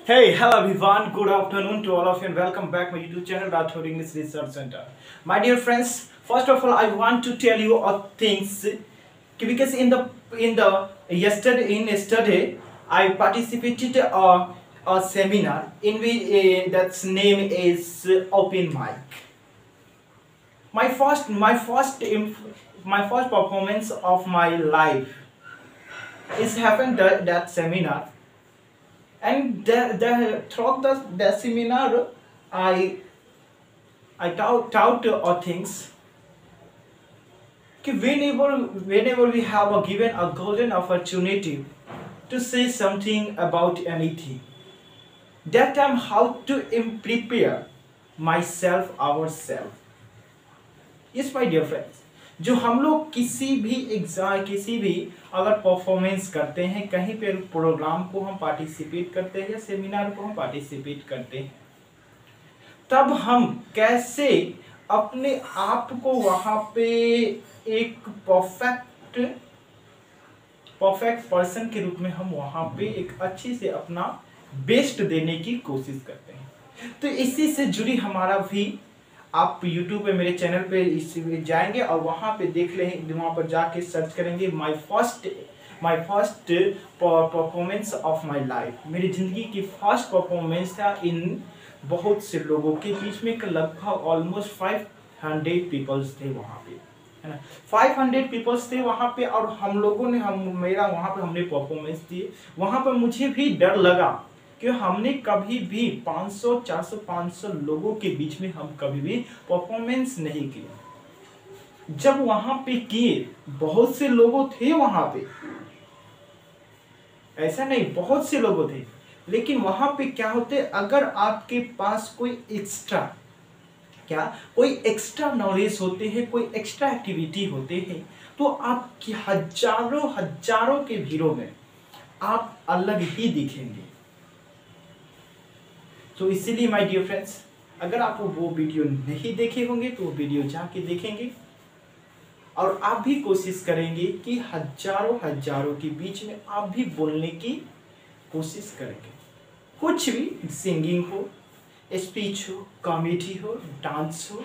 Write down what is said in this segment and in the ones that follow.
Hey, hello everyone. Good afternoon to all of you and welcome back my YouTube channel Rathod English Research Center. My dear friends, first of all, I want to tell you things because in yesterday I participated a seminar in which that's name is Open Mic. My first performance of my life is happened that seminar. And throughout the seminar, I taught things. Whenever we have given a golden opportunity to say something about anything, that time how to prepare myself ourselves. Yes, my dear friends, जो हम लोग किसी भी अगर performance करते हैं, कहीं पे प्रोग्राम को हम पार्टिसिपेट करते हैं या सेमिनार को हम पार्टिसिपेट करते हैं, तब हम कैसे अपने आप को वहां पे एक परफेक्ट पर्सन के रूप में हम वहां पे एक अच्छी से अपना बेस्ट देने की कोशिश करते हैं। तो इसी से जुड़ी हमारा भी आप YouTube पे मेरे चैनल पे जाएंगे और वहाँ पे देख लेंगे, वहाँ पर जाके सर्च करेंगे my first performance of my life. मेरी ज़िंदगी की फर्स्ट परफॉर्मेंस था इन बहुत से लोगों के बीच में, लगभग ऑलमोस्ट 500 पीपल्स थे वहाँ पे, है ना। 500 पीपल्स थे वहाँ पे और हम लोगों ने हमने परफॉर्मेंस दी। वहाँ पर मुझे भी डर लगा कि हमने कभी भी 500, 400, 500 लोगों के बीच में हम कभी भी परफॉर्मेंस नहीं की। जब वहां पे किए, बहुत से लोगों थे वहां पे, ऐसा नहीं बहुत से लोगों थे, लेकिन वहां पे क्या होते, अगर आपके पास कोई एक्स्ट्रा नॉलेज होते हैं, कोई एक्स्ट्रा एक्टिविटी होते हैं, तो आपकी हजारों के भीड़ों में आप अलग ही दिखेंगे। तो इसीलिए माय डियर फ्रेंड्स, अगर आप वो वीडियो नहीं देखे होंगे तो वो वीडियो जाके देखेंगे और आप भी कोशिश करेंगे कि हजारों के बीच में आप भी बोलने की कोशिश करेंगे। कुछ भी, सिंगिंग हो, स्पीच हो, कॉमेडी हो, डांस हो,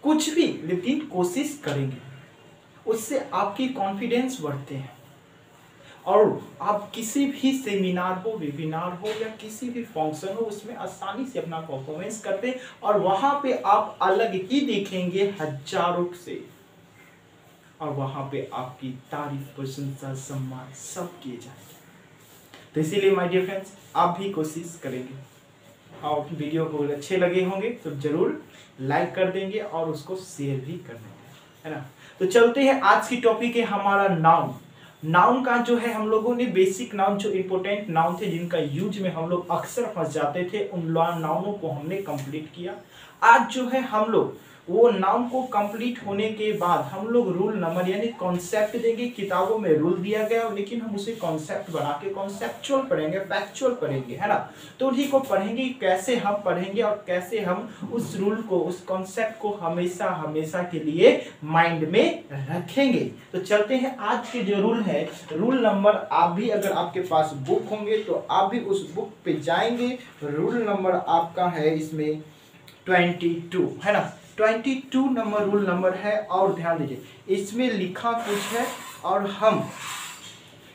कुछ भी, लेकिन कोशिश करेंगे। उससे आपकी कॉन्फिडेंस बढ़ते हैं और आप किसी भी सेमिनार हो, वेबिनार हो या किसी भी फंक्शन हो, उसमें आसानी से अपना परफॉर्मेंस करते हैं और वहां पे आप अलग ही दिखेंगे हजारों से, और वहां पे आपकी तारीफ, प्रशंसा, सम्मान सब किए जाएंगे। तो इसीलिए माय डियर फ्रेंड्स, आप भी कोशिश करेंगे और वीडियो को अच्छे लगे होंगे तो जरूर लाइक कर देंगे और उसको शेयर भी कर देंगे, है ना। तो चलते हैं, आज की टॉपिक है हमारा नाउन का जो है, हम लोगों ने बेसिक नाउन, जो इंपॉर्टेंट नाउन थे जिनका यूज में हम लोग अक्सर फंस जाते थे, उन नाउनों को हमने कंप्लीट किया। आज जो है हम लोग वो नाउन को कंप्लीट होने के बाद हम लोग रूल नंबर यानी कॉन्सेप्ट देंगे। किताबों में रूल दिया गया, लेकिन हम उसे कॉन्सेप्ट बना के कॉन्सेप्चुअल पढ़ेंगे, फैक्चुअल पढ़ेंगे, है ना। तो उन्हीं को पढ़ेंगे, कैसे हम पढ़ेंगे और कैसे हम उस रूल को, उस कॉन्सेप्ट को हमेशा के लिए माइंड में रखेंगे। तो चलते हैं, आज के जो रूल है, रूल नंबर, आप भी अगर आपके पास बुक होंगे तो आप भी उस बुक पे जाएंगे। रूल नंबर आपका है इसमें 22, है ना। 22 नंबर रूल नंबर है। और ध्यान दीजिए, इसमें लिखा कुछ है और हम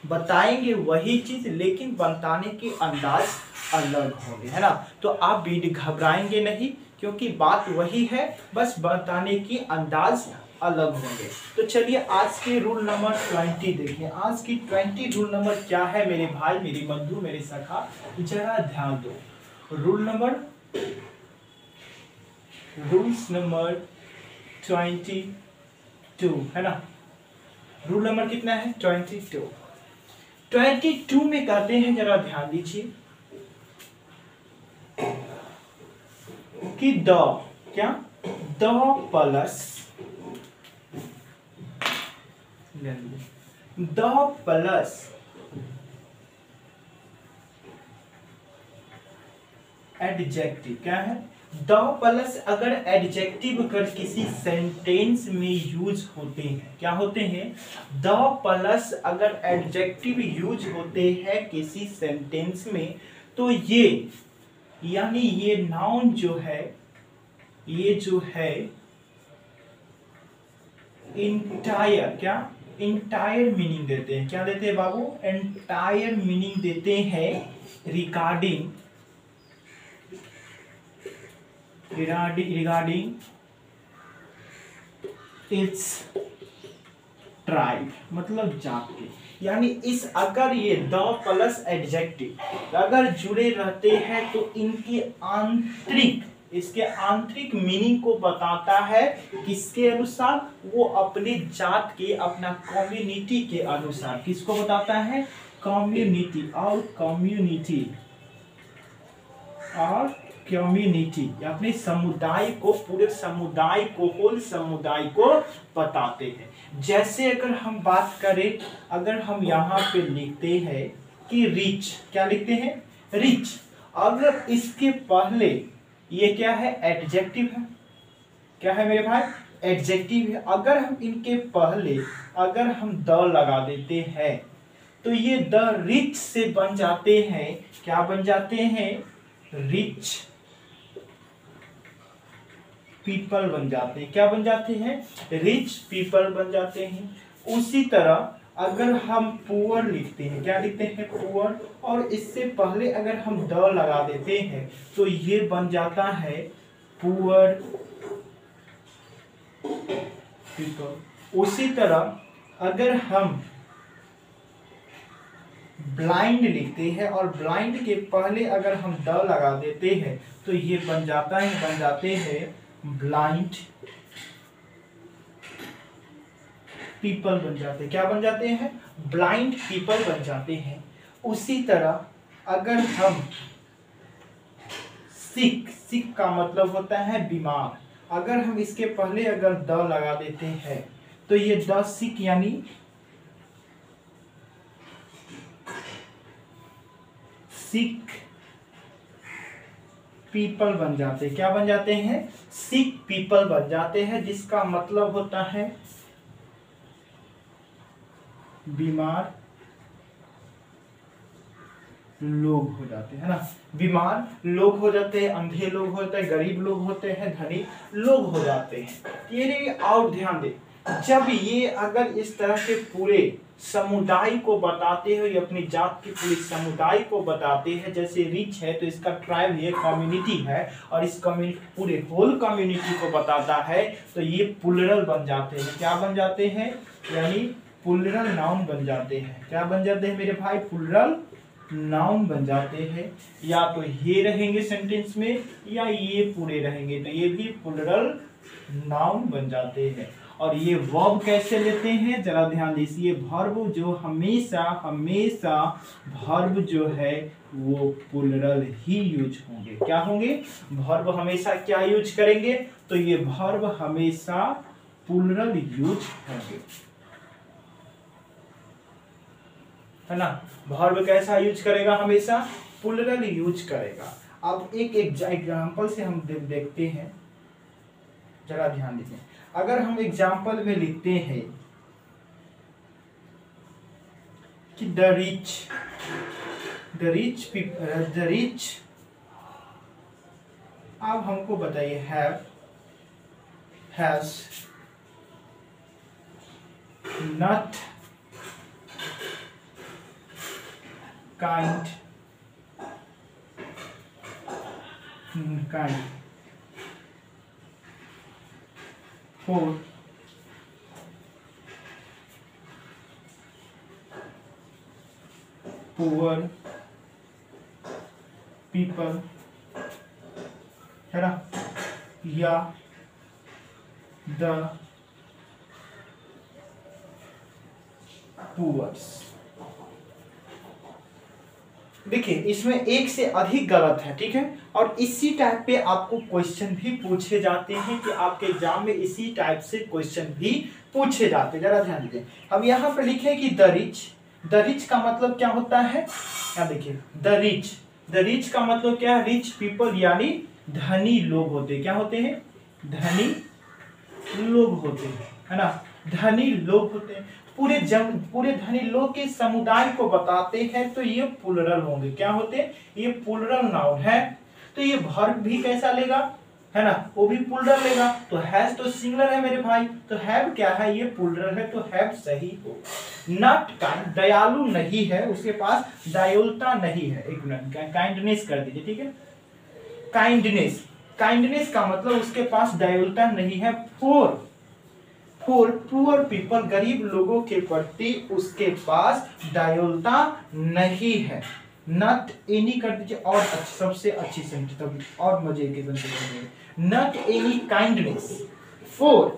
बताएंगे वही चीज, लेकिन बताने के अंदाज अलग होंगे, है ना। तो आप भी घबराएंगे नहीं, क्योंकि बात वही है, बस बताने की अंदाज अलग होंगे। तो चलिए आज के रूल नंबर 20 देखिए। आज की 20 रूल नंबर क्या है मेरे भाई, मेरे बंधु, मेरे सखा, जरा ध्यान दो। रूल्स नंबर 22, है ना। रूल नंबर कितना है? 22 में करते हैं, जरा ध्यान दीजिए कि द प्लस एडजेक्टिव क्या है? द प्लस अगर एडजेक्टिव कर किसी सेंटेंस में यूज होते हैं, क्या होते हैं? द प्लस अगर एडजेक्टिव यूज होते हैं किसी सेंटेंस में, तो ये यानी ये नाउन जो है, ये जो है इंटायर, क्या इंटायर मीनिंग देते हैं, क्या देते हैं बाबू, इंटायर मीनिंग देते हैं रिगार्डिंग इट्स ट्राइब, मतलब जात के। यानी इस अगर ये द प्लस एडजेक्टिव अगर जुड़े रहते हैं तो इनकी आंतरिक, इसके आंतरिक मीनिंग को बताता है, किसके अनुसार, वो अपनी जात के, अपना कम्युनिटी के अनुसार। किसको बताता है, कम्युनिटी और कम्युनिटी अपने समुदाय को, पूरे समुदाय को, होल समुदाय को बताते हैं। जैसे अगर हम बात करें, अगर हम यहाँ पे लिखते हैं कि रिच, क्या लिखते हैं, रिच, अगर इसके पहले ये क्या है, एडजेक्टिव है, क्या है मेरे भाई, एडजेक्टिव है। अगर हम इनके पहले अगर हम द लगा देते हैं तो ये द रिच से बन जाते हैं, क्या बन जाते हैं, रिच पीपल बन जाते हैं। क्या बन जाते हैं, रिच पीपल बन जाते हैं। उसी तरह अगर हम पुअर लिखते हैं, क्या लिखते हैं, पुअर, और इससे पहले अगर हम द लगा देते हैं तो ये बन जाता है पुअर पीपल। उसी तरह अगर हम ब्लाइंड लिखते हैं और ब्लाइंड के पहले अगर हम द लगा देते हैं तो ये बन जाते हैं ब्लाइंड पीपल बन जाते हैं। क्या बन जाते हैं, ब्लाइंड पीपल बन जाते हैं। उसी तरह अगर हम सिक का मतलब होता है बीमार, अगर हम इसके पहले अगर द लगा देते हैं तो ये द सिक यानी सिक पीपल बन जाते हैं। क्या बन जाते हैं, सिक पीपल बन जाते हैं, जिसका मतलब होता है बीमार लोग हो जाते हैं ना, बीमार लोग हो जाते हैं, अंधे लोग होते हैं, गरीब लोग होते हैं, धनी लोग हो जाते हैं। ये और ध्यान दे, जब ये अगर इस तरह के पूरे समुदाय को बताते हैं, ये अपनी जात के पूरे समुदाय को बताते हैं, जैसे रिच है तो इसका ट्राइब ये कम्युनिटी है और इस कम्युनिटी पूरे होल कम्युनिटी को बताता है, तो ये प्लूरल बन जाते हैं। क्या बन जाते हैं, यानी प्लूरल नाउन बन जाते हैं। क्या बन जाते हैं मेरे भाई, प्लूरल नाउन बन जाते हैं। या तो ये रहेंगे सेंटेंस में या ये पूरे रहेंगे, तो ये भी प्लूरल नाउन बन जाते हैं। और ये वर्ब कैसे लेते हैं, जरा ध्यान दीजिए, वर्ब जो हमेशा वर्ब जो है वो प्लूरल ही यूज होंगे। क्या होंगे, वर्ब हमेशा क्या यूज करेंगे, तो ये वर्ब हमेशा प्लूरल यूज होंगे, है ना। वर्ब कैसा यूज करेगा, हमेशा प्लूरल यूज करेगा। अब एक एग्जांपल से हम देखते हैं, जरा ध्यान दीजिए। अगर हम एग्जाम्पल में लिखते हैं कि द रिच, अब हमको बताइए, has not kind for poor people, है ना, या the पुअर्स। देखिए इसमें एक से अधिक गलत है, ठीक है, और इसी टाइप पे आपको क्वेश्चन भी पूछे जाते हैं, कि आपके एग्जाम में इसी टाइप से क्वेश्चन भी पूछे जाते हैं। जरा ध्यान दीजिए, अब यहाँ पे लिखे कि द रिच का मतलब क्या होता है, क्या देखिए, द रिच का मतलब क्या है, रिच पीपल यानी धनी लोग होते हैं। क्या होते हैं, धनी लोग होते हैं, है ना। धनी लोग होते हैं, पूरे धनी लोग के समुदाय को बताते हैं, तो ये प्लूरल होंगे। क्या होते हैं? ये प्लूरल नाउन है। तो ये वर्ब भी कैसा लेगा, है ना, वो भी प्लूरल लेगा। तो हैज तो सिंगुलर है मेरे भाई, तो हैव क्या है? ये प्लूरल है, तो हैव सही हो। नॉट काइंड, दयालु नहीं है, उसके पास दयालुता नहीं है। एक मिनट, काइंडनेस कर दीजिए, ठीक है। काइंडनेस, काइंडनेस का मतलब उसके पास दयालुता नहीं है। फॉर पुअर पीपल, गरीब लोगों के प्रति उसके पास दयालुता नहीं है। नॉट एनी कर दीजिए, और सबसे अच्छी सेंटेंस, तब और मजे के sentence. Not any kindness for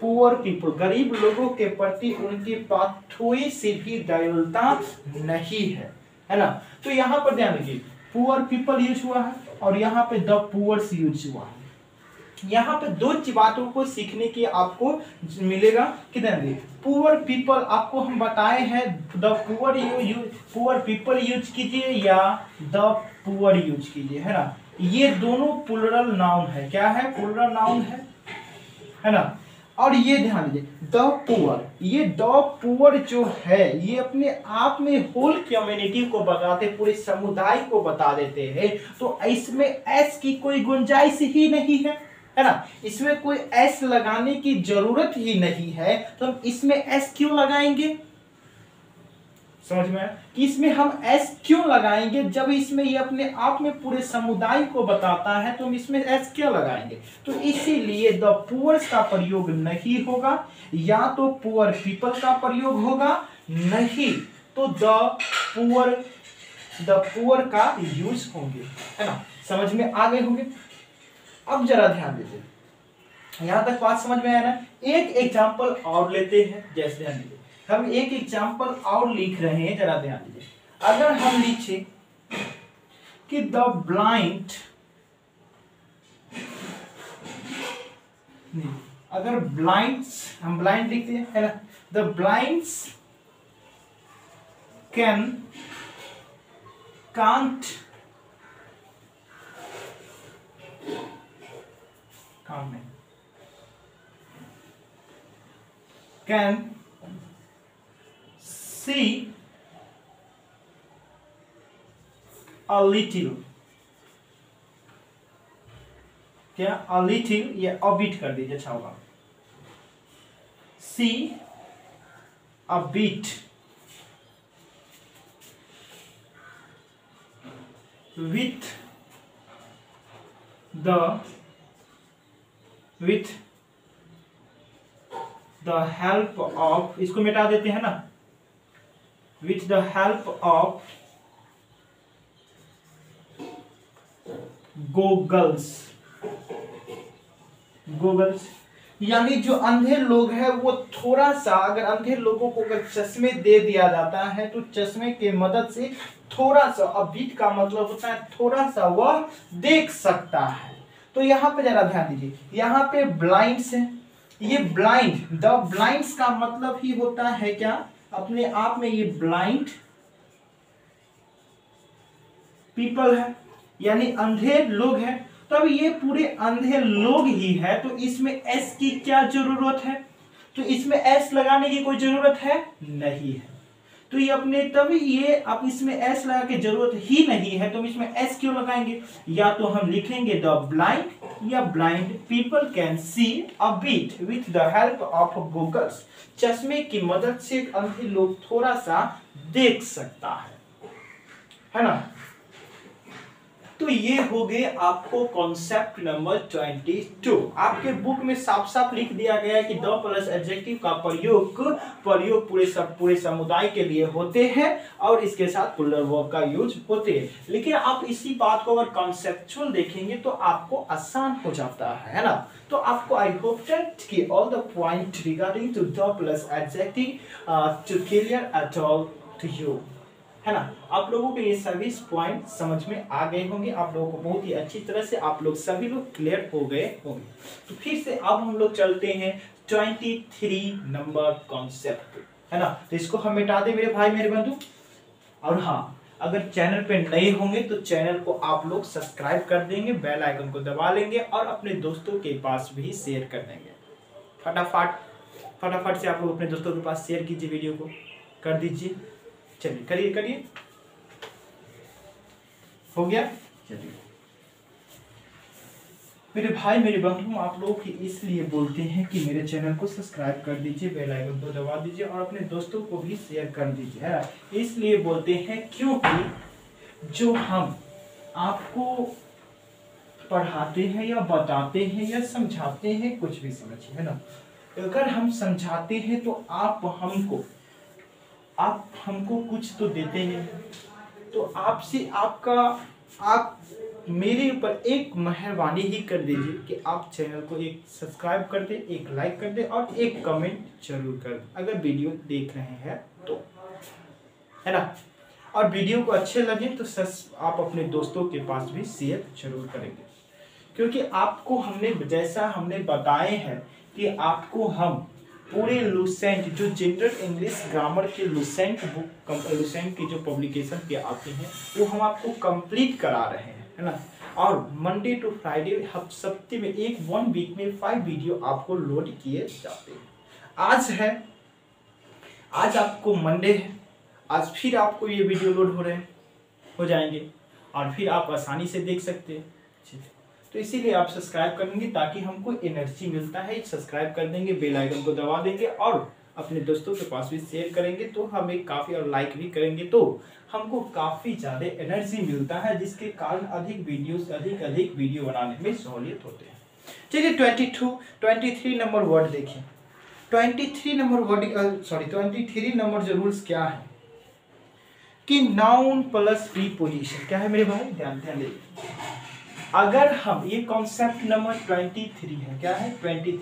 poor people, गरीब लोगों के प्रति उनके पास थोड़ी सी भी दयालुता नहीं है ना। तो यहाँ पर ध्यान रखिए, पुअर पीपल यूज हुआ है और यहाँ पे द पुअर्स यूज हुआ है। यहाँ पे दो बातों को सीखने की आपको मिलेगा कि पुअर पीपल आपको हम बताए हैं, द पुअर पीपल यूज कीजिए या द पुअर यूज कीजिए, है ना। ये दोनों प्लूरल नाउन है। क्या है? प्लूरल नाउन है ना। और ये ध्यान दीजिए, द पुअर, ये द पुअर जो है ये अपने आप में होल कम्युनिटी को बताते, पूरे समुदाय को बता देते हैं। तो इसमें एस की कोई गुंजाइश ही नहीं है ना। इसमें कोई एस लगाने की जरूरत ही नहीं है। तो हम इसमें एस क्यों लगाएंगे? समझ में आया कि इसमें हम एस क्यों लगाएंगे? जब इसमें ये अपने आप में पूरे समुदाय को बताता है तो हम इसमें एस क्यों लगाएंगे? तो इसीलिए द पुअर्स का प्रयोग नहीं होगा, या तो पुअर पीपल का प्रयोग होगा, नहीं तो द पुअर का यूज होंगे, है ना। समझ में आ गए होंगे। अब जरा ध्यान दीजिए, यहां तक बात समझ में आया ना। एक एग्जाम्पल और लेते हैं। जैसे ध्यान दीजिए, हम एक एग्जाम्पल और लिख रहे हैं, जरा ध्यान दीजिए। अगर हम लिखे कि द ब्लाइंड, अगर ब्लाइंड्स, हम ब्लाइंड लिखते हैं, है ना। The blinds can't can see a little, क्या a little या a bit कर दीजिए, अच्छा होगा। see a bit with the help of, इसको मिटा देते हैं ना, with the help of goggles, यानी जो अंधे लोग हैं वो थोड़ा सा, अगर अंधे लोगों को अगर चश्मे दे दिया जाता है तो चश्मे के मदद से थोड़ा सा, अबिट का मतलब होता है थोड़ा सा, वह देख सकता है। तो यहाँ पे जरा ध्यान दीजिए, यहाँ पे ब्लाइंड्स है, ये ब्लाइंड, द ब्लाइंड्स का मतलब ही होता है क्या? अपने आप में ये ब्लाइंड पीपल है, यानी अंधे लोग हैं। तब ये पूरे अंधे लोग ही है, तो इसमें एस की क्या जरूरत है? तो इसमें एस लगाने की कोई जरूरत है नहीं है। तो ये अपने, तभी ये अब इसमें एस लगा के जरूरत ही नहीं है, तो इसमें एस क्यों लगाएंगे? या तो हम लिखेंगे द ब्लाइंड या blind people can see a bit with the help of goggles, चश्मे की मदद से अंधे लोग थोड़ा सा देख सकता है ना। तो ये हो गए आपको कॉन्सेप्ट नंबर 22। आपके बुक में साफ साफ लिख दिया गया है कि द प्लस एडजेक्टिव का प्रयोग पूरे समुदाय के लिए होते हैं और इसके साथ प्लूरल वर्ब का यूज होते हैं। लेकिन आप इसी बात को अगर कॉन्सेप्चुअल देखेंगे तो आपको आसान हो जाता है ना। तो आपको आई होप दैट कि all the point regarding to the plus adjective to clear at all to you, है ना। आप लोगों को ये सभी पॉइंट समझ में आ गए होंगे, आप लोगों को बहुत ही अच्छी तरह से आप लोग सभी लोग क्लियर हो गए होंगे। तो फिर से अब हम लोग चलते हैं 23 नंबर कॉन्सेप्ट, है ना। तो इसको हम मिटा दें मेरे भाई मेरे बंधु। और हाँ, अगर चैनल पे नए होंगे तो चैनल को आप लोग सब्सक्राइब कर देंगे, बेल आइकन को दबा लेंगे और अपने दोस्तों के पास भी शेयर कर देंगे फटाफट। फटाफट से आप लोग अपने दोस्तों के पास शेयर कीजिए, वीडियो को कर दीजिए। चलिए करिए करिए, हो गया। चलिए मेरे भाई मेरे बंधु, आप लोग इसलिए बोलते हैं कि मेरे चैनल को सब्सक्राइब कर दीजिए, बेल आइकन को दबा दीजिए और अपने दोस्तों को भी शेयर कर दीजिए, है ना। इसलिए बोलते हैं क्योंकि जो हम आपको पढ़ाते हैं या बताते हैं या समझाते हैं, कुछ भी समझिए, है ना, अगर हम समझाते हैं तो आप हमको कुछ तो देते हैं। तो आपसे आप मेरे ऊपर एक मेहरबानी ही कर दीजिए कि आप चैनल को एक सब्सक्राइब कर दें, एक लाइक कर दें और एक कमेंट जरूर कर दें अगर वीडियो देख रहे हैं तो, है ना। और वीडियो को अच्छे लगे तो आप अपने दोस्तों के पास भी शेयर जरूर करेंगे, क्योंकि आपको जैसा हमने बताए हैं कि आपको हम पूरे लुसेंट जो जनरल इंग्लिश ग्रामर के लुसेंट की जो पब्लिकेशन के आते हैं वो हम आपको कंप्लीट करा रहे हैं, है ना। और मंडे टू फ्राइडे सप्ताह में 1 वीक में 5 वीडियो आपको लोड किए जाते हैं। आज आपको मंडे है, आज फिर आपको ये वीडियो लोड हो जाएंगे और फिर आप आसानी से देख सकते हैं। तो इसीलिए आप सब्सक्राइब करेंगे ताकि हमको एनर्जी मिलता है, सब्सक्राइब कर देंगे, बेल आइकन को दबा देंगे और अपने दोस्तों के पास भी शेयर करेंगे तो हमें काफ़ी, और लाइक भी करेंगे तो हमको काफ़ी ज़्यादा एनर्जी मिलता है, जिसके कारण अधिक वीडियो बनाने में सहूलियत होते हैं। चलिए 23 नंबर वर्ड देखिए। 23 नंबर जो रूल्स क्या है कि नाउन प्लस प्रीपोजिशन क्या है मेरे भाई, ध्यान दीजिए। अगर हम ये कॉन्सेप्ट नंबर 23 है, क्या है 23,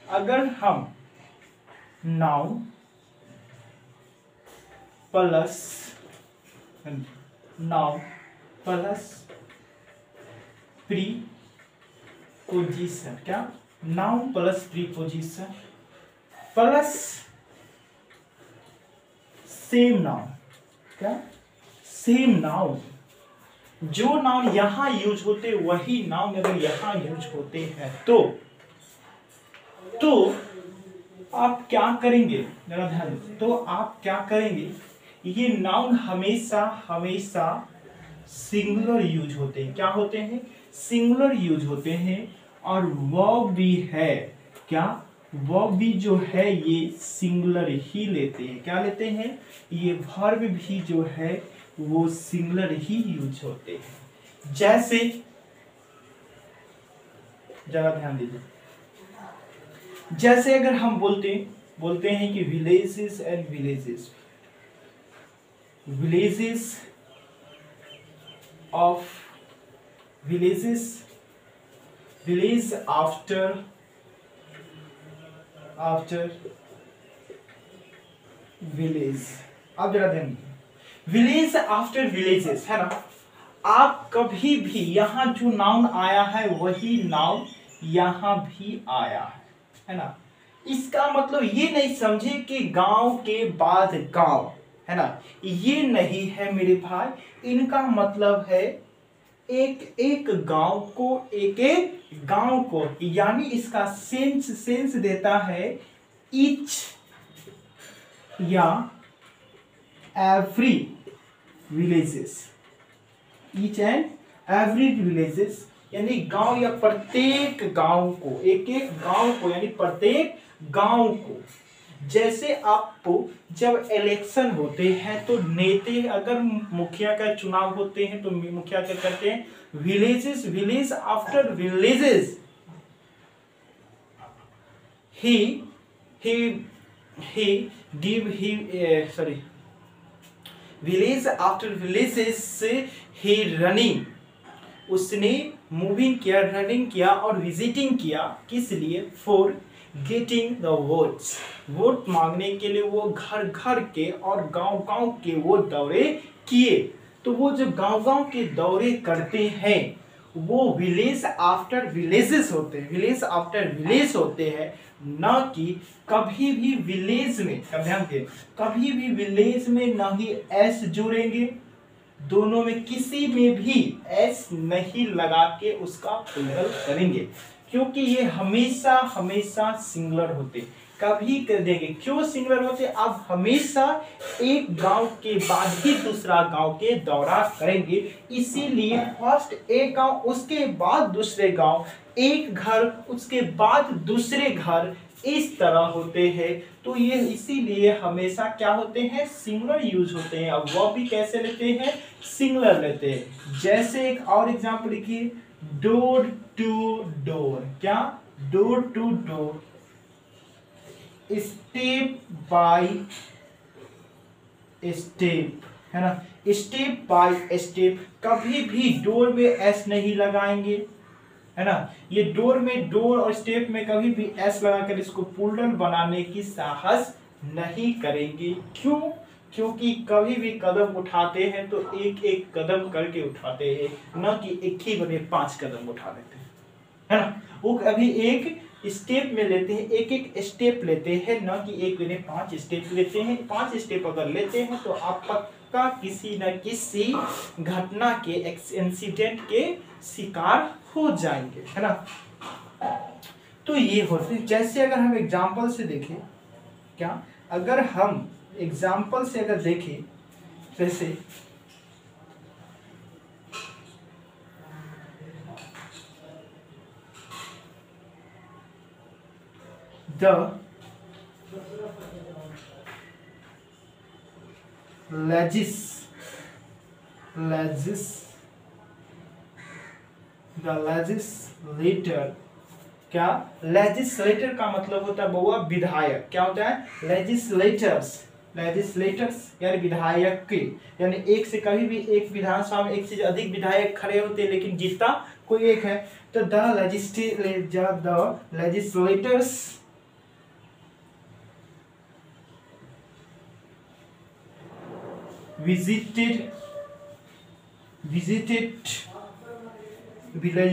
अगर हम नाउन प्लस प्रीपोजिशन, क्या noun plus preposition plus same noun, क्या सेम नाउन, जो नाउन यहां यूज होते वही नाउन अगर यहां यूज होते हैं तो आप क्या करेंगे, जरा ध्यान दीजिए। तो आप क्या करेंगे, ये नाउन हमेशा सिंगुलर यूज होते हैं। क्या होते हैं, सिंगुलर यूज होते हैं। और वर्ब भी है, क्या वर्ब भी जो है ये सिंगुलर ही लेते हैं। क्या लेते हैं, ये वर्ब भी जो है वो सिंगुलर ही यूज होते हैं। जैसे जरा ध्यान दीजिए, जैसे अगर हम बोलते हैं कि villages and village after village. अब जरा ध्यान दीजिए, विलेज आफ्टर विलेजेस, है ना। आप कभी भी यहां जो नाउन आया है वही नाउन यहां भी आया है ना। इसका मतलब ये नहीं समझे कि गांव के बाद गांव, है ना, ये नहीं है मेरे भाई। इनका मतलब है एक गांव को, यानी इसका सेंस देता है ईच या every villages, each and every villages, यानी गांव या प्रत्येक गांव को, एक गांव को, यानी प्रत्येक गांव को। जैसे आपको जब इलेक्शन होते हैं तो नेता, अगर मुखिया का चुनाव होते हैं तो मुखिया क्या करते हैं, village after villages village after villages ही रनिंग, उसने मूविंग किया, रनिंग किया और विजिटिंग किया, किस लिए, for getting the votes, vote मांगने के लिए वो घर घर के और गांव गांव के वो दौरे किए। तो वो जो गांव गांव के दौरे करते हैं वो विलेज आफ्टर विलेजेस होते हैं, विलेज आफ्टर विलेज होते हैं, न कि कभी भी विलेज में, ध्यान दें, कभी भी विलेज में ना ही एस जुड़ेंगे, दोनों में किसी में भी एस नहीं लगा के उसका प्लूरल करेंगे, क्योंकि ये हमेशा सिंगुलर होते। कभी कर देंगे। क्यों सिंगुलर होते? आप हमेशा एक गांव के बाद ही दूसरा गांव के दौरा करेंगे, इसीलिए फर्स्ट एक गांव उसके बाद दूसरे गांव, एक घर उसके बाद दूसरे घर, इस तरह होते हैं। तो ये इसीलिए हमेशा क्या होते हैं? सिंगुलर यूज होते हैं। अब वह भी कैसे लेते हैं? सिंगुलर लेते हैं। जैसे एक और एग्जांपल लिखिए, डोर टू डोर। क्या? Door to door, step by step, है ना, स्टेप बाय स्टेप। कभी भी डोर में एस नहीं लगाएंगे, है ना, ये डोर में, डोर और स्टेप में कभी भी एस लगाकर इसको प्लूरल बनाने की साहस नहीं करेंगे। क्यों? क्योंकि कभी भी कदम उठाते हैं तो एक एक कदम करके उठाते हैं, न कि एक ही बने 5 कदम उठा लेते हैं, है ना। वो कभी एक स्टेप में लेते हैं, एक एक स्टेप लेते हैं, न कि एक बने 5 स्टेप लेते हैं। 5 स्टेप अगर लेते हैं तो आप पक्का किसी न किसी घटना के, इंसिडेंट के शिकार हो जाएंगे, है ना। तो ये होते, जैसे अगर हम एग्जाम्पल से देखें, क्या अगर हम एग्जाम्पल से अगर देखें, जैसे the legislator, क्या? लेजिस्लेटर का मतलब होता है बउआ विधायक। क्या होता है? लेजिस्लेटर्स यानी विधायक के, यानी एक से कभी भी एक विधानसभा में एक से अधिक विधायक खड़े होते हैं लेकिन जीतता कोई एक है। तो द लेजिस्लेटर्स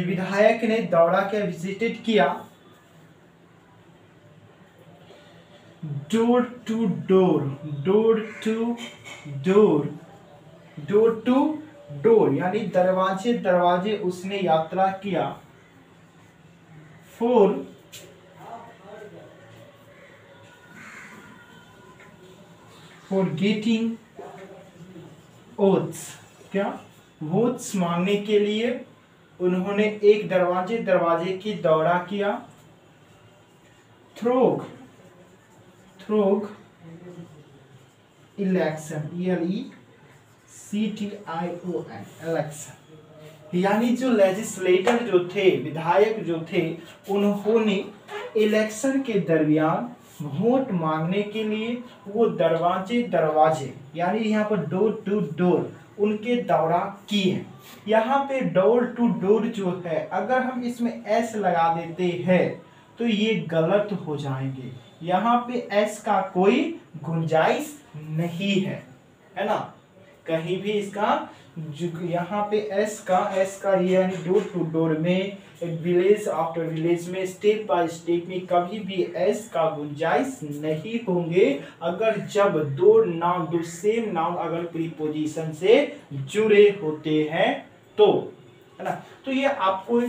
विधायक ने दौड़ा के विजिटेड किया डोर टू डोर यानी दरवाजे दरवाजे उसने यात्रा किया फॉर गेटिंग ओथ्स। क्या? वोट्स मांगने के लिए उन्होंने एक दरवाजे दरवाजे की दौरा किया। थ्रोग इलेक्शन, ELECTION, इलेक्शन, यानी जो लेजिस्लेटर जो थे, विधायक जो थे, उन्होंने इलेक्शन के दरमियान वोट मांगने के लिए वो दरवाजे दरवाजे यानी यहाँ पर डोर टू डोर उनके दौरा किए। यहाँ पे डोर टू डोर जो है, अगर हम इसमें एस लगा देते हैं तो ये गलत हो जाएंगे। यहाँ पे एस का कोई गुंजाइश नहीं है ना, कहीं भी इसका यहाँ पे एस का यानी डोर टू डोर में, विलेज आफ्टर विलेज में, स्टेप बाय स्टेप में कभी भी एस का गुंजाइश नहीं होंगे अगर जब दो नाउन, दो सेम नाउन अगर प्रीपोजिशन से जुड़े होते हैं तो, है ना। तो ये आपको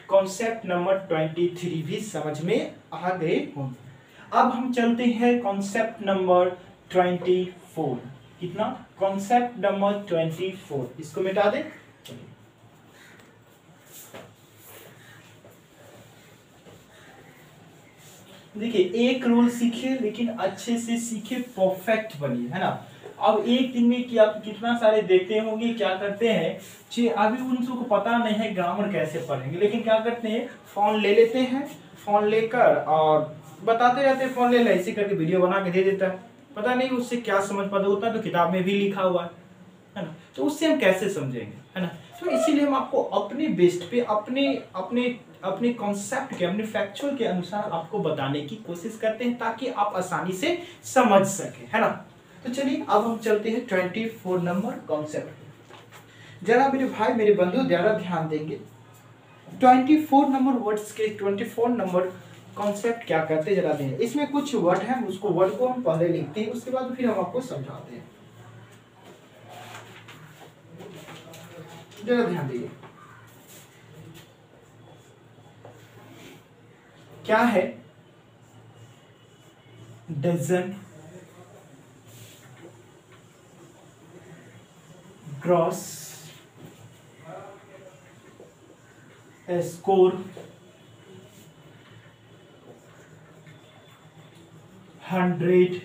कॉन्सेप्ट नंबर 23 भी समझ में आ गए होंगे। अब हम चलते हैं कॉन्सेप्ट नंबर 24। कितना? कॉन्सेप्ट नंबर 24, इसको मिटा दे। देखिए, एक रूल सीखे लेकिन अच्छे से सीखे, परफेक्ट बनिए, है ना। अब एक दिन में क्या कितना सारे देखते होंगे क्या करते हैं, अभी उनको पता नहीं है ग्रामर कैसे पढ़ेंगे, लेकिन क्या करते हैं, फोन ले लेते हैं, फोन लेकर और बताते रहते हैं, फोन ले ले ऐसे करके वीडियो बना के दे देता है, पता नहीं उससे क्या समझ पाता, होता तो किताब में भी लिखा हुआ है ना, तो उससे हम कैसे समझेंगे, है ना। तो इसीलिए हम आपको अपने बेस्ट पे, अपने अपने अपने कॉन्सेप्ट के, अपने फैक्चुअल के अनुसार आपको बताने की कोशिश करते हैं ताकि आप आसानी से समझ सके, है ना। तो चलिए अब हम चलते हैं 24 नंबर कॉन्सेप्ट। जरा मेरे भाई, मेरे बंधु ज़्यादा ध्यान देंगे। 24 नंबर वर्ड्स के 24 नंबर कॉन्सेप्ट क्या करते जरा दें। इसमें कुछ वर्ड है, उसको वर्ड को हम पहले लिखते हैं, उसके बाद फिर हम आपको समझाते हैं। जरा ध्यान दीजिए, क्या है dozen, gross, score, 100,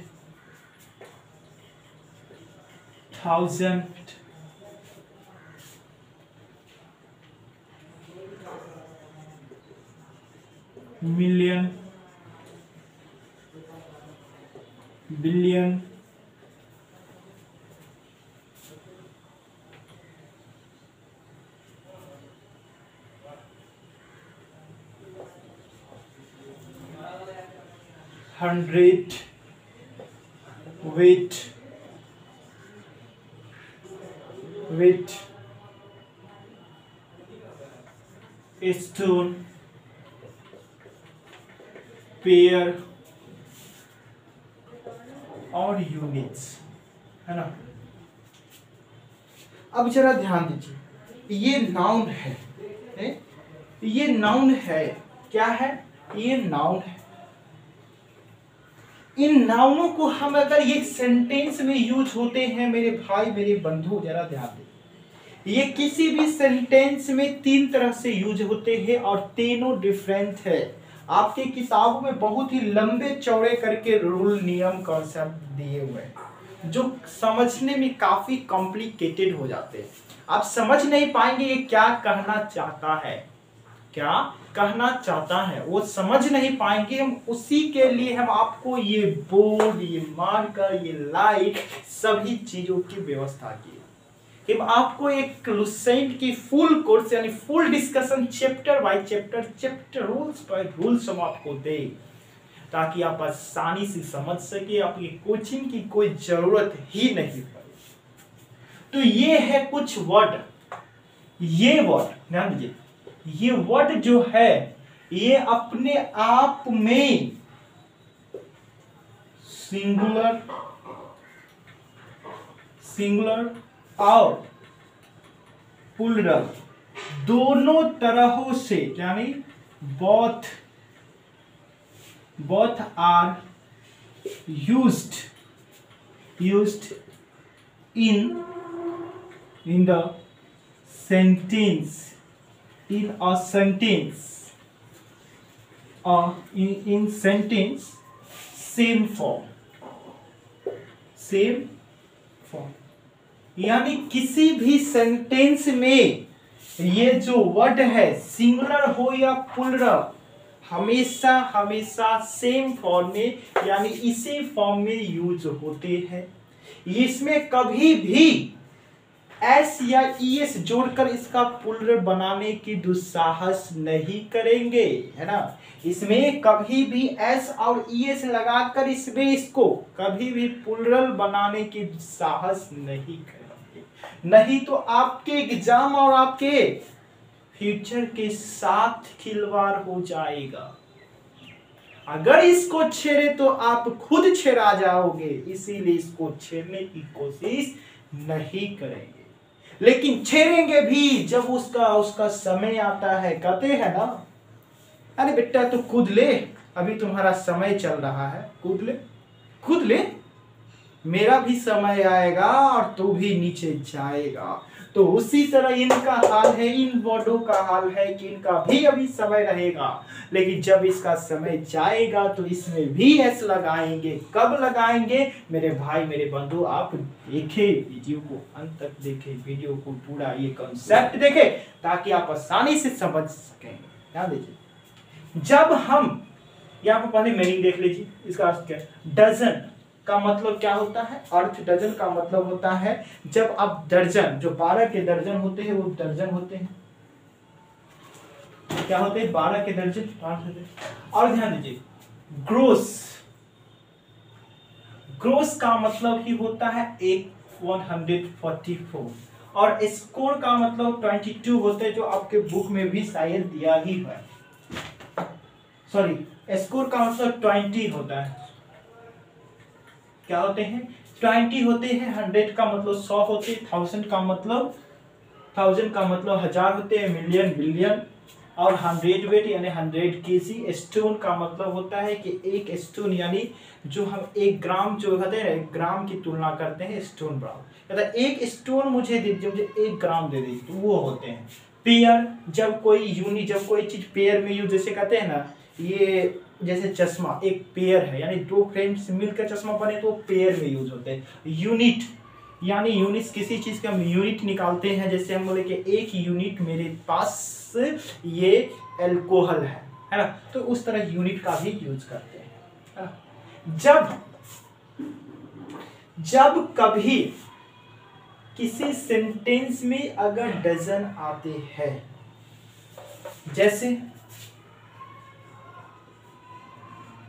1000, million, billion, hundred, weight, stone, pair और यूनिट्स, है ना। अब जरा ध्यान दीजिए, ये नाउन है, ये नाउन है, क्या है, ये नाउन है। इन नाउनों को हम अगर ये सेंटेंस में यूज होते हैं मेरे भाई मेरे बंधु, जरा ध्यान दें, ये किसी भी सेंटेंस में 3 तरह से यूज होते हैं और तीनों डिफरेंट है। आपके किताबों में बहुत ही लंबे चौड़े करके रूल, नियम, कॉन्सेप्ट दिए हुए हैं जो समझने में काफी कॉम्प्लिकेटेड हो जाते हैं। आप समझ नहीं पाएंगे ये क्या कहना चाहता है, क्या कहना चाहता है वो समझ नहीं पाएंगे। हम उसी के लिए हम आपको ये बोर्ड, ये मार्कर, ये लाइट, सभी चीजों की व्यवस्था की। कि आपको एक लुसेंट की फुल कोर्स यानी full discussion chapter by chapter rules by rules हम आपको दे, ताकि आप आसानी से समझ सके, आपकी कोचिंग की कोई जरूरत ही नहीं पड़े। तो ये है कुछ वर्ड, ये वर्ड ध्यान दीजिए, ये वर्ड जो है ये अपने आप में सिंगुलर और प्लूरल दोनों तरहों से, यानी both are used in the sentence, in a sentence, or in sentence same form, यानी किसी भी सेंटेंस में ये जो वर्ड है सिंगुलर हो या प्लूरल, हमेशा हमेशा सेम फॉर्म में यानी इसी फॉर्म में यूज होते हैं। इसमें कभी भी एस या ईएस जोड़कर इसका प्लूरल बनाने की दुस्साहस नहीं करेंगे, है ना। इसमें कभी भी एस और ईएस लगाकर इसमें इसको कभी भी प्लूरल बनाने की दुस्साहस नहीं करेंगे, नहीं तो आपके एग्जाम और आपके फ्यूचर के साथ खिलवाड़ हो जाएगा। अगर इसको छेड़े तो आप खुद छेड़ा जाओगे, इसीलिए इसको छेड़ने की कोशिश नहीं करेंगे। लेकिन छेड़ेंगे भी जब उसका समय आता है। कहते हैं ना, अरे बेटा तू कूद ले, अभी तुम्हारा समय चल रहा है, कूद ले, मेरा भी समय आएगा और तू भी नीचे जाएगा। तो उसी तरह इनका हाल है, इन वर्डों का हाल है कि इनका भी अभी समय रहेगा, लेकिन जब इसका समय जाएगा तो इसमें भी एस लगाएंगे। कब लगाएंगे मेरे भाई मेरे बंधु, आप देखें वीडियो को अंत तक, देखें वीडियो को पूरा, ये कॉन्सेप्ट देखें ताकि आप आसानी से समझ सकें। ध्यान दीजिए, जब हम यहाँ पर पहले मीनिंग देख लीजिए, इसका अर्थ क्या है। डजन का मतलब क्या होता है, अर्थ डजन का मतलब होता है जब आप दर्जन, जो 12 के दर्जन होते हैं वो दर्जन होते हैं, क्या होते हैं 12 के दर्जन, और ध्यान दीजिए ग्रोस का मतलब ही होता है 144, और स्कोर का मतलब 22 होते हैं, जो आपके बुक में भी शायद दिया ही है। सॉरी, स्कोर का मतलब 20 होता है, क्या होते हैं 20 होते हैं। 100 का मतलब 100 होते हैं, 1000 का मतलब 1000 होते हैं, मिलियन, बिलियन, और 100 वेट यानी 100 केजी। स्टोन का मतलब होता है कि एक स्टोन यानी जो हम 1 ग्राम जो कहते हैं 1 ग्राम की तुलना करते हैं स्टोन बराबर, कहता है 1 स्टोन मुझे दीजिए, मुझे 1 ग्राम दे दीजिए, तो वो होते हैं पेयर। जब कोई चीज पेयर में यूज, जैसे कहते हैं ना, ये जैसे चश्मा एक पेयर है, यानी 2 फ्रेंड्स मिलकर चश्मा बने तो पेयर में यूज होते हैं। यूनिट यानी यूनिट किसी चीज का हम यूनिट निकालते हैं, जैसे हम बोले कि 1 यूनिट मेरे पास ये अल्कोहल है ना, तो उस तरह यूनिट का भी यूज करते हैं, है ना? जब कभी किसी सेंटेंस में अगर डजन आते हैं, जैसे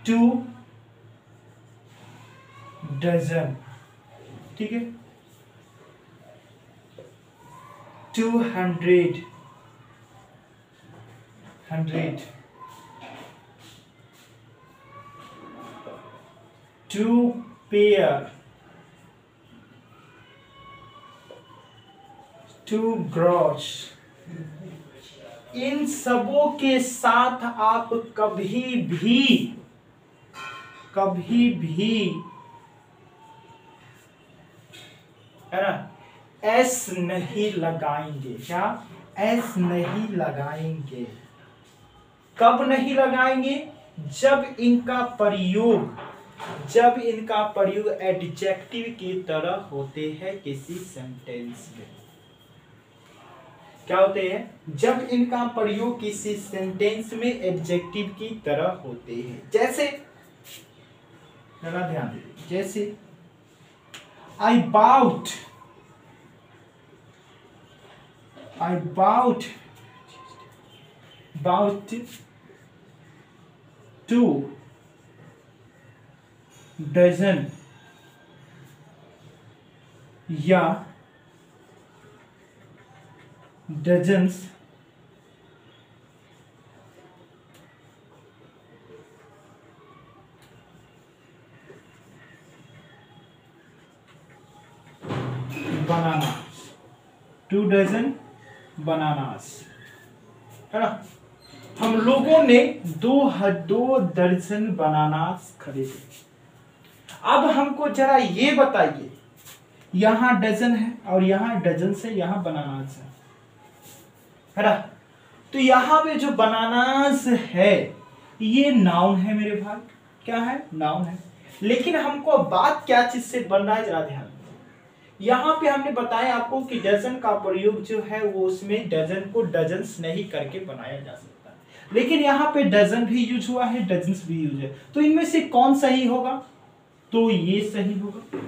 2 डजन, ठीक है, 200 100, 2 पेयर, 2 ग्रॉस, इन सबों के साथ आप कभी भी है ना एस नहीं लगाएंगे। क्या? एस नहीं लगाएंगे। कब नहीं लगाएंगे? जब इनका प्रयोग एडजेक्टिव की तरह होते हैं किसी सेंटेंस में। क्या होते हैं? जब इनका प्रयोग किसी सेंटेंस में एडजेक्टिव की तरह होते हैं। जैसे, जरा ध्यान दीजिए, जैसे I bought 2 डजन या डजन्स बनानास, 2 डजन बनानास, है ना। हम लोगों ने 2 दर्जन बनानास खरीदे। अब हमको जरा ये बताइए, यहां डजन है और यहां डजन से यहां बनानास है ना। तो यहां पे जो बनानास है ये नाउन है मेरे भाई। क्या है? नाउन है। लेकिन हमको बात क्या चीज से बन रहा है, जरा ध्यान। यहाँ पे हमने बताया आपको कि डजन का प्रयोग जो है वो उसमें डजन को डजन्स नहीं करके बनाया जा सकता, लेकिन यहाँ पे डजन भी यूज हुआ है, डजन्स भी यूज है। तो इनमें से कौन सही होगा? तो ये सही होगा।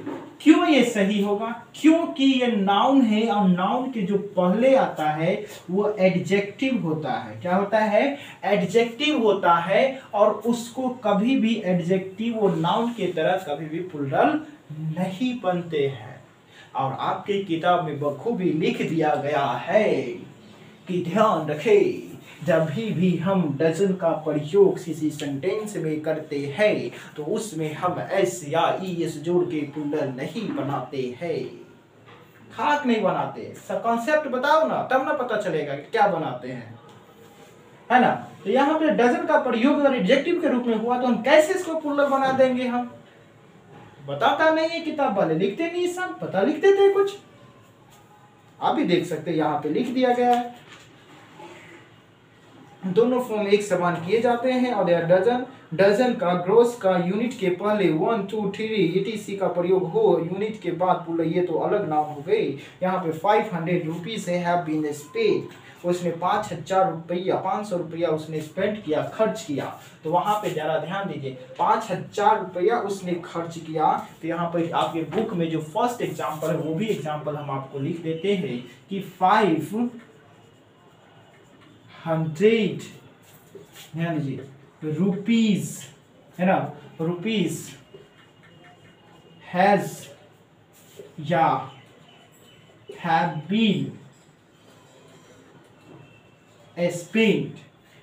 क्यों ये सही होगा? क्योंकि ये नाउन है और नाउन के जो पहले आता है वो एडजेक्टिव होता है। क्या होता है? एडजेक्टिव होता है, और उसको कभी भी एडजेक्टिव और नाउन की तरह कभी भी प्लूरल नहीं बनते हैं। और आपकी किताब में बखूबी लिख दिया गया है कि ध्यान रखें, जब भी हम डजन का प्रयोग किसी सेंटेंस में करते हैं तो उसमें हम एस या ईएस जोड़ के प्लूरल नहीं बनाते हैं, खाक नहीं बनाते। सब कॉन्सेप्ट बताओ ना, तब ना पता चलेगा कि क्या बनाते हैं, है ना। तो यहाँ पे डजन का प्रयोग अगर एडजेक्टिव के रूप में हुआ तो हम कैसे इसको प्लूरल बना देंगे? हम बताता नहीं है, किताब वाले लिखते नहीं, सब पता लिखते थे कुछ। आप भी देख सकते हैं यहाँ पे लिख दिया गया है, दोनों फॉर्म एक समान किए जाते हैं। और डजन का ग्रोस का यूनिट के पहले 1 2 3 etc का प्रयोग हो, यूनिट के बाद पूरा, ये तो अलग नाम हो गई। यहाँ पे 500 रुपीज हैव बीन स्पेंट, उसने 5000 रुपया 500 रुपया उसने स्पेंड किया, खर्च किया। तो वहां पे जरा ध्यान दीजिए, 5000 रुपया उसने खर्च किया। तो यहाँ पे आपके बुक में जो फर्स्ट एग्जाम्पल है वो भी एग्जाम्पल हम आपको लिख देते हैं कि 500, ध्यान दीजिए, रुपीज, है ना, रुपीज हैज या हैव बीन स्पेंट,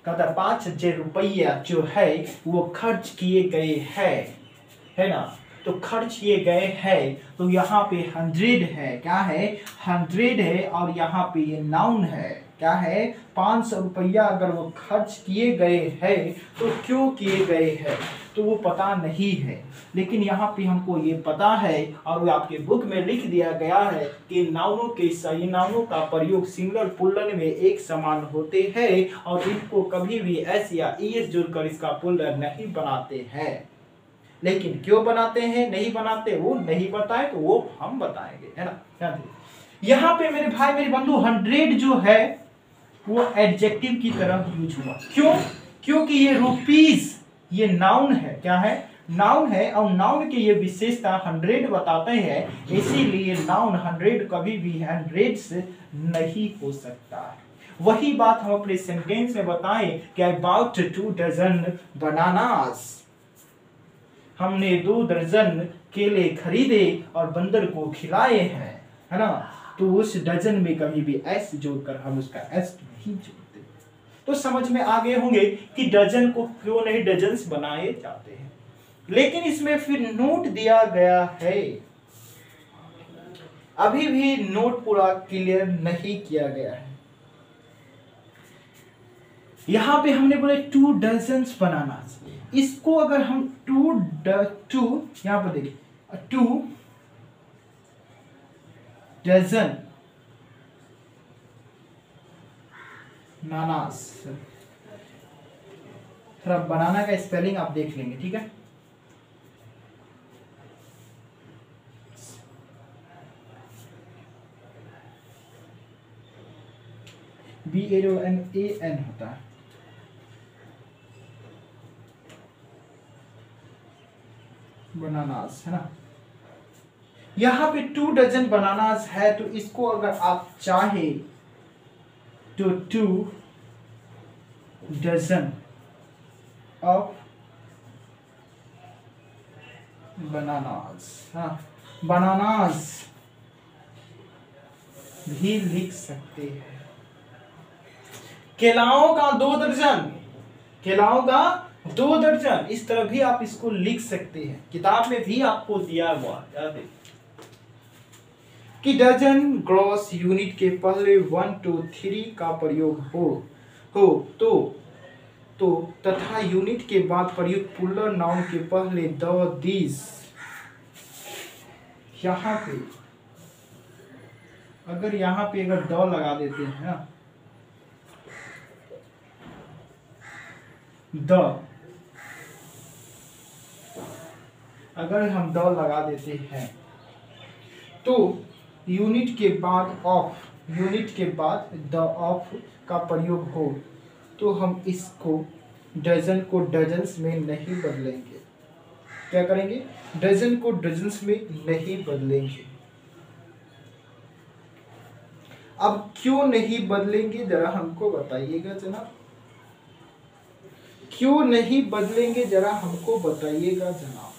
कहता 5000 रुपया जो है वो खर्च किए गए हैं, है ना। तो खर्च किए गए हैं, तो यहाँ पे 100 है। क्या है? 100 है, और यहाँ पे ये नाउन है। क्या है, 500 रुपया अगर वो खर्च किए गए हैं तो क्यों किए गए हैं तो वो पता नहीं है। लेकिन यहाँ पे हमको ये पता है और वो आपके बुक में लिख दिया गया है कि नाउनों के सही नाउनों का प्रयोग सिंगुलर पुल्लन में एक समान होते हैं और इनको कभी भी एस या ईएस जुड़कर इसका पुल्लन नहीं बनाते हैं। लेकिन क्यों बनाते हैं, नहीं बनाते, वो नहीं बताए तो वो हम बताएंगे, है ना। यहाँ पे मेरे भाई मेरे बंधु 100 जो है वो एडजेक्टिव की तरह यूज हुआ। क्यों? क्योंकि ये रुपीस ये नाउन है, क्या है, नाउन है और नाउन की ये विशेषता 100 बताते हैं, इसीलिए नाउन 100 कभी भी 100 से नहीं हो सकता है। वही बात हम अपने सेंटेंस में बताएं कि आई बाउट 2 डजन बनानास, हमने 2 दर्जन केले खरीदे और बंदर को खिलाए हैं, है ना। तो उस डजन में कभी भी एस जोड़कर हम उसका एस नहीं जोड़ते। तो समझ में आ गए होंगे कि डजन को क्यों नहीं डजन्स बनाए जाते हैं। लेकिन इसमें फिर नोट दिया गया है, अभी भी नोट पूरा क्लियर नहीं किया गया है। यहां पे हमने बोले 2 डजन्स बनाना, इसको अगर हम 2 यहां पर देखिए 2 डजन नानास, थोड़ा बनाना का स्पेलिंग आप देख लेंगे, ठीक है। BANAN होता है, बनानास, है ना। यहां पे 2 डजन बनानास है तो इसको अगर आप चाहे तो 2 डजन ऑफ बनानास, हाँ बनानास भी लिख सकते हैं। केलाओं का 2 दर्जन, केलाओं का 2 दर्जन, इस तरह भी आप इसको लिख सकते हैं। किताब में भी आपको दिया हुआ याद है कि डजन ग्रॉस यूनिट के पहले 1 2 3 का प्रयोग हो तो तथा यूनिट के बाद प्रयुक्त पुल्लर नाउन के पहले द दिस, यहाँ पे अगर यहाँ पे अगर द लगा देते हैं ना, द अगर हम द लगा देते हैं तो यूनिट के बाद ऑफ, यूनिट के बाद द ऑफ का प्रयोग हो तो हम इसको डजन को डजन्स में नहीं बदलेंगे। क्या करेंगे? डजन को डजन्स में नहीं बदलेंगे। अब क्यों नहीं बदलेंगे जरा हमको बताइएगा जनाब, क्यों नहीं बदलेंगे जरा हमको बताइएगा जनाब,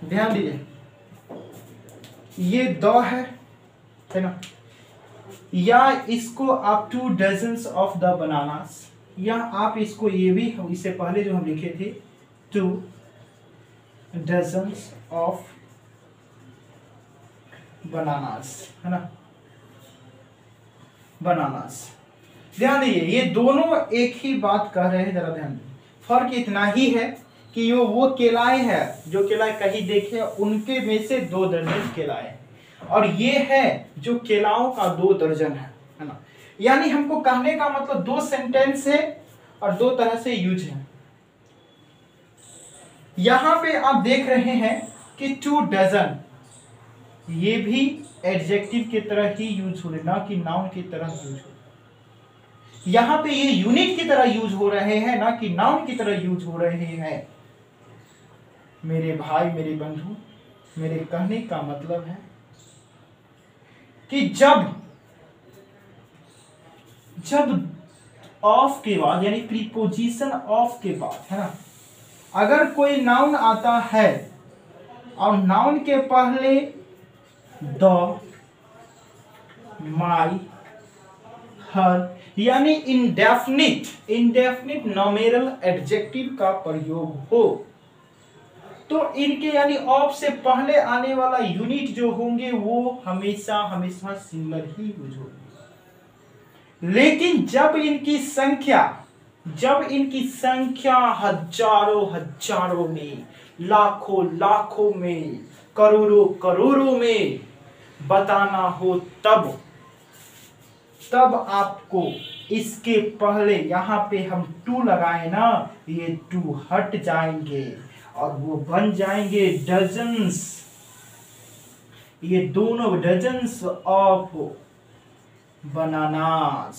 ध्यान दीजिए। ये द है ना, या इसको आप 2 डजन्स ऑफ द बनानास, या आप इसको ये भी, इससे पहले जो हम लिखे थे 2 डजन्स ऑफ बनानास, है ना, बनानास। ध्यान दीजिए ये दोनों एक ही बात कह रहे हैं, जरा ध्यान दीजिए। फर्क इतना ही है कि वो केलाएं हैं जो केलाएं कहीं देखे उनके में से 2 दर्जन केलाएं, और ये है जो केलाओं का 2 दर्जन है ना। यानी हमको कहने का मतलब 2 सेंटेंस है और 2 तरह से यूज है। यहां पे आप देख रहे हैं कि 2 डजन ये भी एडजेक्टिव की तरह ही यूज हो रहे, ना कि नाउन की तरह यूज हो। यहां पे ये यूनिट की तरह यूज हो रहे हैं, ना कि नाउन की तरह यूज हो रहे हैं। मेरे भाई मेरे बंधु, मेरे कहने का मतलब है कि जब ऑफ के बाद, यानी प्रीपोजिशन ऑफ के बाद, है ना, अगर कोई नाउन आता है और नाउन के पहले द, माई, हर, यानी इंडेफिनिट नॉमिनल एडजेक्टिव का प्रयोग हो तो इनके यानी ऑफ से पहले आने वाला यूनिट जो होंगे वो हमेशा हमेशा सिंगुलर ही यूज होगी। लेकिन जब इनकी संख्या हजारों हजारों में, लाखों लाखों में, करोड़ों करोड़ों में बताना हो तब आपको इसके पहले यहां पे हम 2 लगाए ना, ये 2 हट जाएंगे और वो बन जाएंगे डजन्स। ये दोनों डजन्स ऑफ बनानास,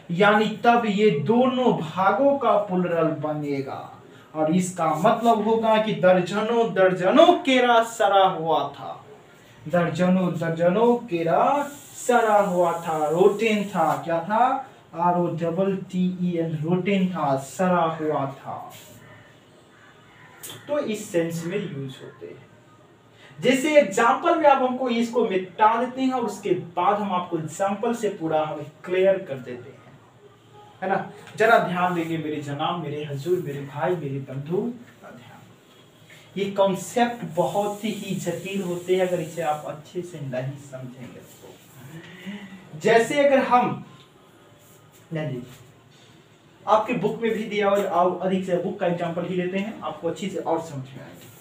यानी तब ये दोनों भागों का प्लुरल बनेगा और इसका मतलब होगा कि दर्जनों दर्जनों केरा सरा हुआ था, दर्जनों दर्जनों केरा सरा हुआ था, रोटेन था, क्या था, ROTTEN, रोटेन था, सरा हुआ था। तो इस सेंस में यूज होते हैं। जैसे एग्जाम्पल में आप हमको इसको मिटा देते हैं और उसके बाद हम आपको एग्जाम्पल से पूरा हमें क्लियर कर देते हैं, है ना। जरा ध्यान देंगे मेरे जनाब, मेरे हजूर, मेरे भाई, मेरे बंधु, ध्यान। ये कॉन्सेप्ट बहुत ही जटिल होते हैं अगर इसे आप अच्छे से नहीं समझेंगे तो। जैसे अगर हम आपके बुक में भी दिया हुआ, अधिक से बुक का एग्जाम्पल ही लेते हैं, आपको अच्छी से और समझ में आएगा।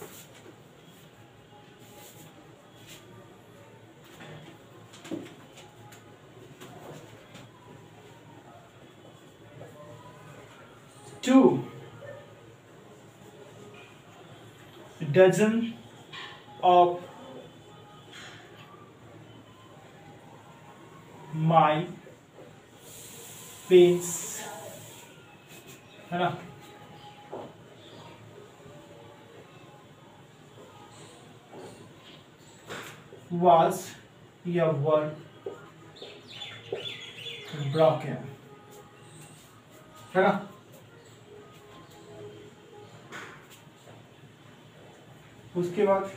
Two dozen of my pens, है ना, was या were broken, है ना। उसके बाद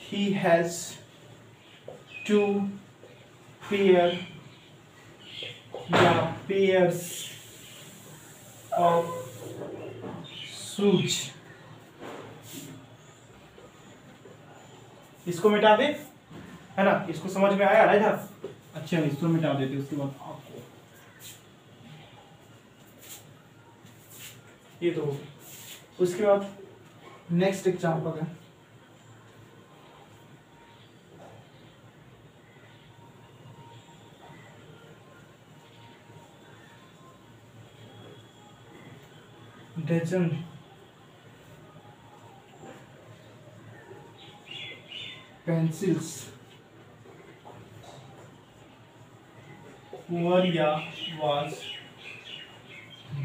he has 2 pair या pairs of shoes। इसको मिटा दे, है ना, इसको समझ में आया ना इधर। अच्छा, इसको मिटा देते, उसके बाद आपको ये तो। उसके बाद नेक्स्ट एग्जांपल है डजन पेंसिल्स वर या वाज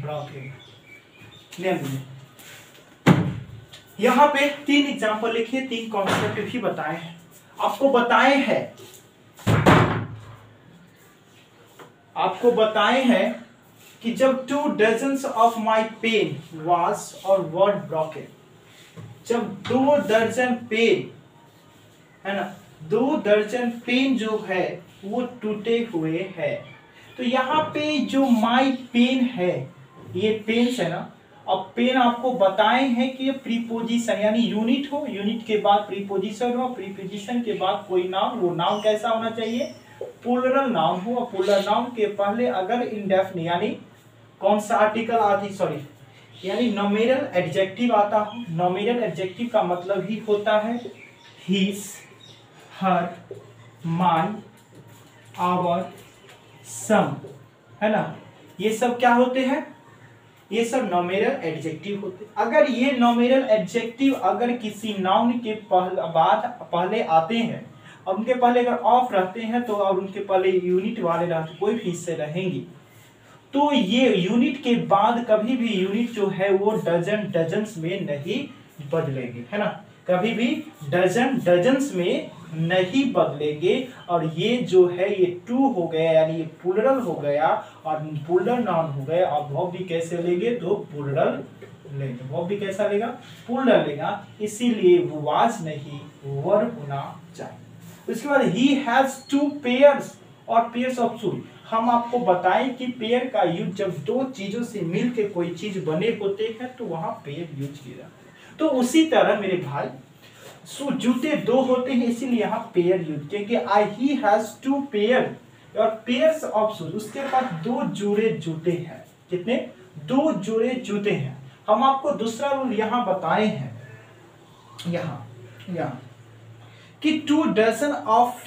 ब्रोकन। यहां पे 3 एग्जांपल लिखिए, 3 कॉन्सेप्ट भी बताए हैं, आपको बताए हैं कि जब 2 dozens of my pen was और वर ब्रोकन, जब 2 दर्जन पेन, है ना, 2 दर्जन पेन जो है वो टूटे हुए है। तो यहाँ पे जो माई पेन है, ये पेन्स है ना, अब पेन आपको बताए हैं कि ये प्रीपोजिशन यानी यूनिट हो, यूनिट के बाद प्रीपोजिशन हो, प्रीपोजिशन के बाद कोई नाउन, वो नाउन कैसा होना चाहिए, प्लुरल नाउन हो। प्लुरल नाउन के पहले अगर इंडेफिनिट यानी कौन सा आर्टिकल आती, सॉरी, यानी नॉमिनल एडजेक्टिव आता हो। नॉमिनल एडजेक्टिव का मतलब ही होता है हिज, हर, माय, आवर, सम, है ना, ये सब क्या होते हैं, ये सब नॉमिनल एडजेक्टिव होते हैं। अगर ये नॉमिनल एडजेक्टिव अगर किसी नाउन के पहले आते हैं और उनके पहले अगर ऑफ रहते हैं तो, और उनके पहले यूनिट वाले रहते, कोई भी हिस्से रहेंगी, तो ये यूनिट के बाद कभी भी यूनिट जो है वो डजन डजन्स में नहीं बदलेंगे, है ना, कभी भी डजन डजन्स में नहीं बदलेंगे। और ये जो है ये 2 हो गया, यानी ये प्लुरल हो गया और प्लुरल नाउन हो गया। और वर्ब भी कैसे लेंगे, तो प्लुरल लेंगे, वर्ब भी कैसा लेगा, प्लुरल लेगा, इसीलिए वो वाज नहीं वर्ब होना चाहिए। उसके बाद ही हैज 2 पेयर्स और पेयर्स ऑफ शूज। हम आपको बताएं कि पेयर का यूज जब दो चीजों से मिलके कोई चीज बने होते हैं तो वहां पेयर यूज किए जाते हैं। तो उसी तरह मेरे भाई जूते दो होते हैं, इसीलिए यहाँ पेयर यूज किया कि ही हैज टू पेयर और पेयर्स ऑफ शूज, उसके पास दो जोड़े जूते हैं। कितने? दो जोड़े जूते हैं। हम आपको दूसरा रूल यहाँ बताए हैं, यहाँ कि 2 डजन ऑफ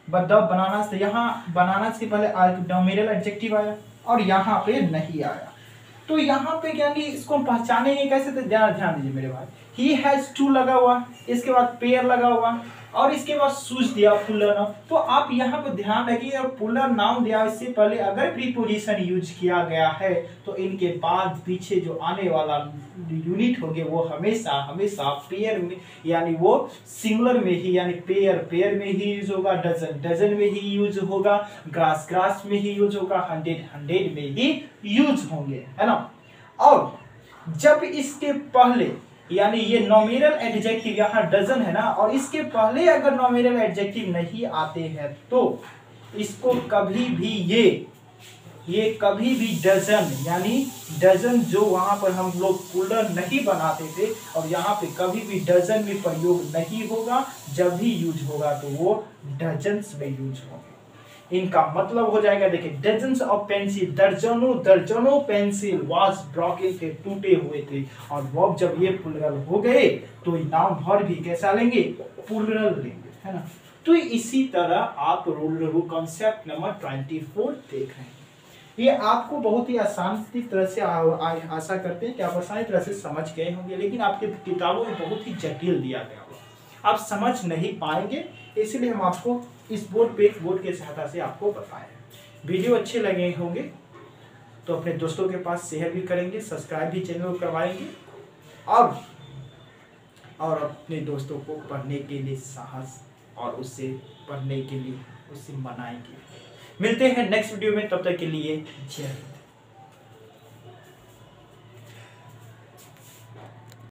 बनाना से, यहाँ बनाना से पहले नॉमिनल एडजेक्टिव आया और यहाँ पे नहीं आया। तो यहाँ पे यानी इसको हम पहचानेंगे कैसे? तो ध्यान दीजिए मेरे भाई, ही हैज टू लगा हुआ, इसके बाद पेयर लगा हुआ और इसके बाद शूज दिया पुलर नाउन। तो आप यहाँ पे ध्यान रखिए, और पुलर नाउन दिया इससे पहले अगर प्रीपोजिशन यूज किया गया है तो इनके बाद पीछे जो आने वाला यूनिट होंगे वो हमेशा पेयर में, यानी वो सिंगुलर में ही, यानी पेयर में ही यूज होगा, डजन में ही यूज होगा, ग्रास में ही यूज होगा, 100 में ही यूज होंगे, है ना। और जब इसके पहले, यानी ये नॉमिनल एडजेक्टिव यहाँ डजन है ना, और इसके पहले अगर नॉमिनल एडजेक्टिव नहीं आते हैं तो इसको कभी भी ये कभी भी डजन, यानी डजन जो वहां पर हम लोग पुलर नहीं बनाते थे, और यहाँ पे कभी भी डजन में प्रयोग नहीं होगा। जब भी यूज होगा तो वो डजन्स में यूज होगा। इनका मतलब हो जाएगा, देखिए, डजन्स ऑफ पेंसिल, दर्जनों पेंसिल वाज ब्रोकन थे, टूटे हुए थे। और वो जब ये प्लुरल हो गए तो नाउन वर्ब भी कैसा लेंगे? प्लुरल लेंगे, है ना। तो इसी तरह आप रूल कॉन्सेप्ट नंबर 24 देख रहे हैं। ये आपको बहुत ही आसान तरह से आशा करते हैं कि आप आसानी तरह से समझ गए होंगे, लेकिन आपके किताबों में बहुत ही जटिल दिया गया होगा, आप समझ नहीं पाएंगे। इसलिए हम आपको इस बोर्ड के सहायता से आपको बताएं। वीडियो अच्छे लगे होंगे तो अपने दोस्तों के पास शेयर भी करेंगे, सब्सक्राइब भी चैनल को करवाएंगे, और अपने दोस्तों को पढ़ने के लिए साहस और उससे पढ़ने के लिए उससे मनाएंगे। मिलते हैं नेक्स्ट वीडियो में, तब तक के लिए जय हिंद।